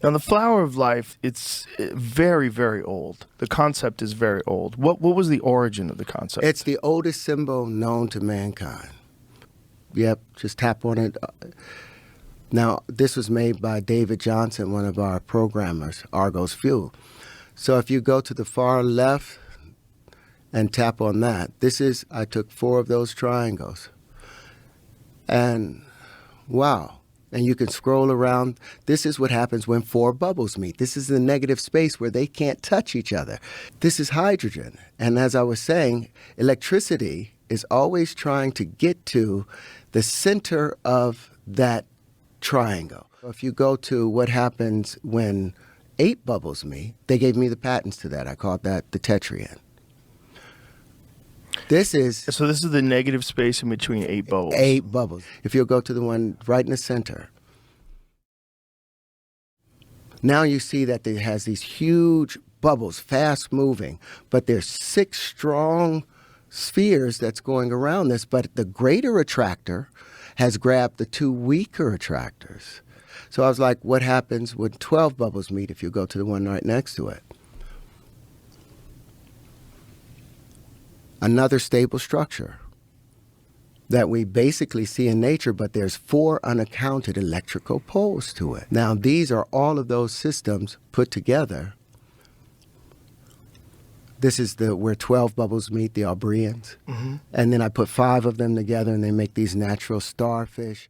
Now, the flower of life, it's very, very old. The concept is very old. What was the origin of the concept? It's the oldest symbol known to mankind. Yep, just tap on it. Now, this was made by David Johnson, one of our programmers, Argos Fuel. So if you go to the far left and tap on that, I took 4 of those triangles. And wow. And you can scroll around. This is what happens when 4 bubbles meet. This is the negative space where they can't touch each other. This is hydrogen. And as I was saying, electricity is always trying to get to the center of that triangle. If you go to what happens when 8 bubbles meet, they gave me the patents to that. I called that the tetraene. So this is the negative space in between 8 bubbles. 8 bubbles. If you'll go to the one right in the center, now you see that it has these huge bubbles, fast moving, but there's 6 strong spheres that's going around this, but the greater attractor has grabbed the 2 weaker attractors. So I was like, what happens when 12 bubbles meet if you go to the one right next to it? Another stable structure that we basically see in nature, but there's 4 unaccounted electrical poles to it. Now, these are all of those systems put together. This is where 12 bubbles meet, the Aubrians. Mm-hmm. And then I put 5 of them together, and they make these natural starfish.